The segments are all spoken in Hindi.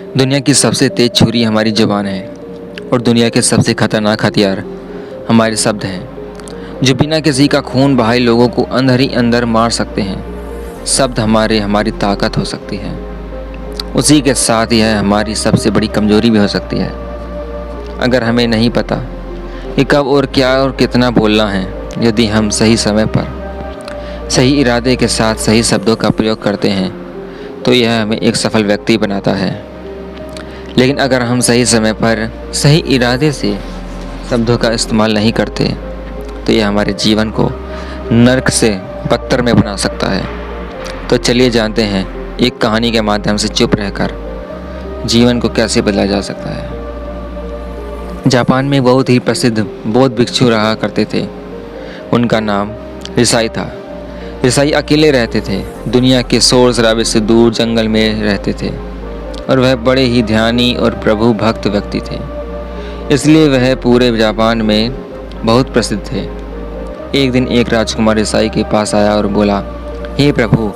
दुनिया की सबसे तेज छुरी हमारी ज़ुबान है और दुनिया के सबसे खतरनाक हथियार हमारे शब्द हैं, जो बिना किसी का खून बहाए लोगों को अंदर ही अंदर मार सकते हैं। शब्द हमारी ताकत हो सकती है, उसी के साथ यह हमारी सबसे बड़ी कमज़ोरी भी हो सकती है। अगर हमें नहीं पता कि कब और क्या और कितना बोलना है, यदि हम सही समय पर सही इरादे के साथ सही शब्दों का प्रयोग करते हैं, तो यह हमें एक सफल व्यक्ति बनाता है। लेकिन अगर हम सही समय पर सही इरादे से शब्दों का इस्तेमाल नहीं करते, तो यह हमारे जीवन को नर्क से बदतर में बना सकता है। तो चलिए जानते हैं एक कहानी के माध्यम से चुप रहकर जीवन को कैसे बदला जा सकता है। जापान में बहुत ही प्रसिद्ध बौद्ध भिक्षु रहा करते थे। उनका नाम रिसाई था। रिसाई अकेले रहते थे, दुनिया के शोर शराबे से दूर जंगल में रहते थे और वह बड़े ही ध्यानी और प्रभु भक्त व्यक्ति थे, इसलिए वह पूरे जापान में बहुत प्रसिद्ध थे। एक दिन एक राजकुमार रिसाई के पास आया और बोला, हे प्रभु,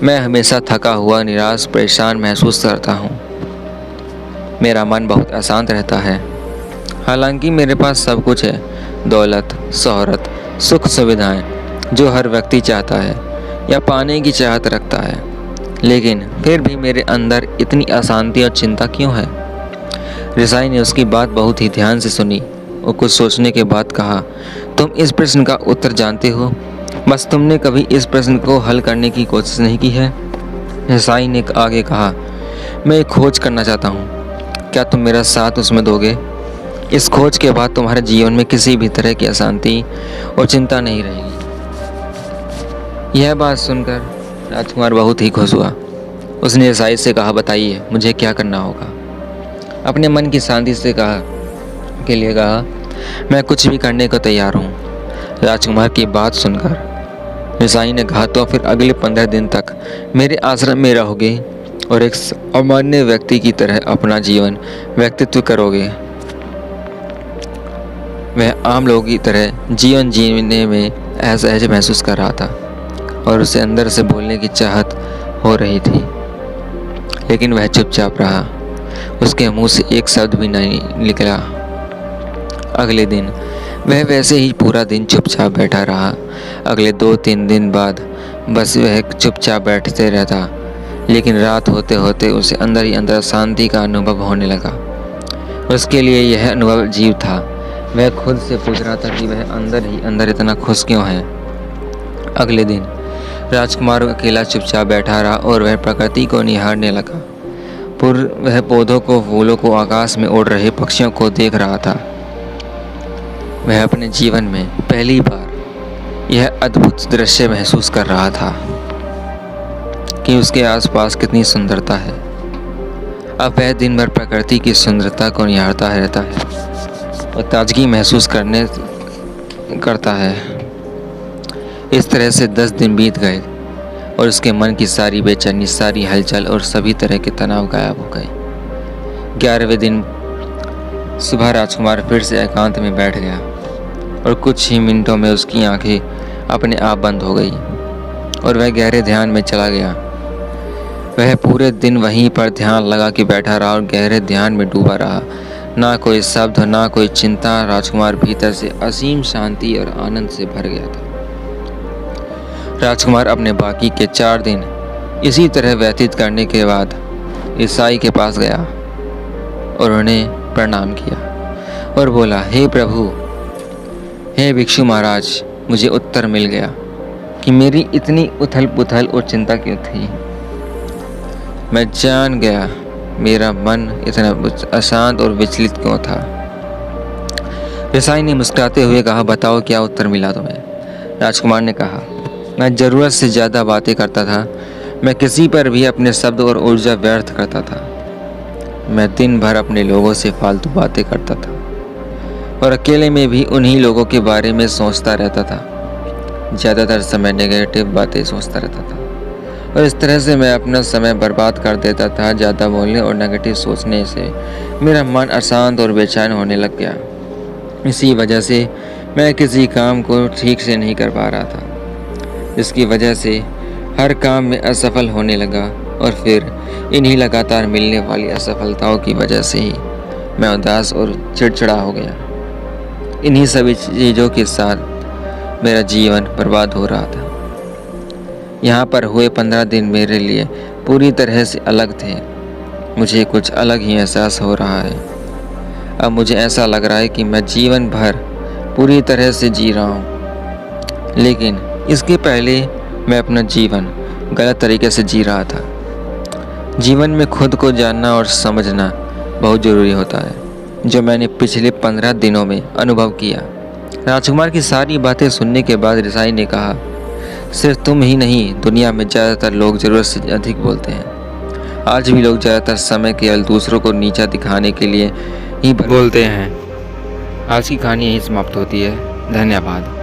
मैं हमेशा थका हुआ, निराश, परेशान महसूस करता हूँ। मेरा मन बहुत अशांत रहता है। हालांकि मेरे पास सब कुछ है, दौलत, शोहरत, सुख सुविधाएं, जो हर व्यक्ति चाहता है या पाने की चाहत रखता है, लेकिन फिर भी मेरे अंदर इतनी अशांति और चिंता क्यों है। रिसाई ने उसकी बात बहुत ही ध्यान से सुनी और कुछ सोचने के बाद कहा, तुम इस प्रश्न का उत्तर जानते हो, बस तुमने कभी इस प्रश्न को हल करने की कोशिश नहीं की है। रिसाई ने आगे कहा, मैं एक खोज करना चाहता हूँ, क्या तुम मेरा साथ उसमें दोगे। इस खोज के बाद तुम्हारे जीवन में किसी भी तरह की अशांति और चिंता नहीं रहेगी। यह बात सुनकर राजकुमार बहुत ही खुश हुआ। उसने रिसाई से कहा, बताइए मुझे क्या करना होगा। अपने मन की शांति से के लिए कहा, मैं कुछ भी करने को तैयार हूँ। राजकुमार की बात सुनकर रिसाई ने कहा, तो फिर अगले 15 दिन तक मेरे आश्रम में रहोगे और एक सामान्य व्यक्ति की तरह अपना जीवन व्यक्तित्व करोगे। वह आम लोगों की तरह जीवन जीने में असहज महसूस कर रहा था और उसे अंदर से बोलने की चाहत हो रही थी, लेकिन वह चुपचाप रहा। उसके मुंह से एक शब्द भी नहीं निकला। अगले दिन वह वैसे ही पूरा दिन चुपचाप बैठा रहा। अगले 2-3 दिन बाद बस वह चुपचाप बैठते रहता, लेकिन रात होते होते उसे अंदर ही अंदर शांति का अनुभव होने लगा। उसके लिए यह अनुभव अजीब था। वह खुद से पूछ रहा था कि वह अंदर ही अंदर इतना खुश क्यों है। अगले दिन राजकुमार अकेला चुपचाप बैठा रहा और वह प्रकृति को निहारने लगा। वह पौधों को, फूलों को, आकाश में उड़ रहे पक्षियों को देख रहा था। वह अपने जीवन में पहली बार यह अद्भुत दृश्य महसूस कर रहा था कि उसके आसपास कितनी सुंदरता है। अब वह दिन भर प्रकृति की सुंदरता को निहारता रहता है और ताजगी महसूस करता है। इस तरह से 10 दिन बीत गए और उसके मन की सारी बेचैनी, सारी हलचल और सभी तरह के तनाव गायब हो गए। 11वें दिन सुबह राजकुमार फिर से एकांत में बैठ गया और कुछ ही मिनटों में उसकी आंखें अपने आप बंद हो गई और वह गहरे ध्यान में चला गया। वह पूरे दिन वहीं पर ध्यान लगा के बैठा रहा और गहरे ध्यान में डूबा रहा। ना कोई शब्द, ना कोई चिंता। राजकुमार भीतर से असीम शांति और आनंद से भर गया था। राजकुमार अपने बाकी के 4 दिन इसी तरह व्यतीत करने के बाद ईसाई के पास गया और उन्हें प्रणाम किया और बोला, हे प्रभु, हे भिक्षु महाराज, मुझे उत्तर मिल गया कि मेरी इतनी उथल पुथल और चिंता क्यों थी। मैं जान गया मेरा मन इतना अशांत और विचलित क्यों था। ईसाई ने मुस्कुराते हुए कहा, बताओ क्या उत्तर मिला तुम्हें। राजकुमार ने कहा, मैं ज़रूरत से ज़्यादा बातें करता था। मैं किसी पर भी अपने शब्द और ऊर्जा व्यर्थ करता था। मैं दिन भर अपने लोगों से फालतू बातें करता था और अकेले में भी उन्हीं लोगों के बारे में सोचता रहता था। ज़्यादातर समय नेगेटिव बातें सोचता रहता था और इस तरह से मैं अपना समय बर्बाद कर देता था। ज़्यादा बोलने और नेगेटिव सोचने से मेरा मन अशांत और बेचैन होने लग गया। इसी वजह से मैं किसी काम को ठीक से नहीं कर पा रहा था, इसकी वजह से हर काम में असफल होने लगा और फिर इन्हीं लगातार मिलने वाली असफलताओं की वजह से ही मैं उदास और चिड़चिड़ा हो गया। इन्हीं सभी चीज़ों के साथ मेरा जीवन बर्बाद हो रहा था। यहाँ पर हुए 15 दिन मेरे लिए पूरी तरह से अलग थे। मुझे कुछ अलग ही एहसास हो रहा है। अब मुझे ऐसा लग रहा है कि मैं जीवन भर पूरी तरह से जी रहा हूँ, लेकिन इसके पहले मैं अपना जीवन गलत तरीके से जी रहा था। जीवन में खुद को जानना और समझना बहुत ज़रूरी होता है, जो मैंने पिछले 15 दिनों में अनुभव किया। राजकुमार की सारी बातें सुनने के बाद रिसाई ने कहा, सिर्फ तुम ही नहीं, दुनिया में ज़्यादातर लोग ज़रूरत से अधिक बोलते हैं। आज भी लोग ज़्यादातर समय केवल दूसरों को नीचा दिखाने के लिए ही बोलते हैं। आज की कहानी यहीं समाप्त होती है। धन्यवाद।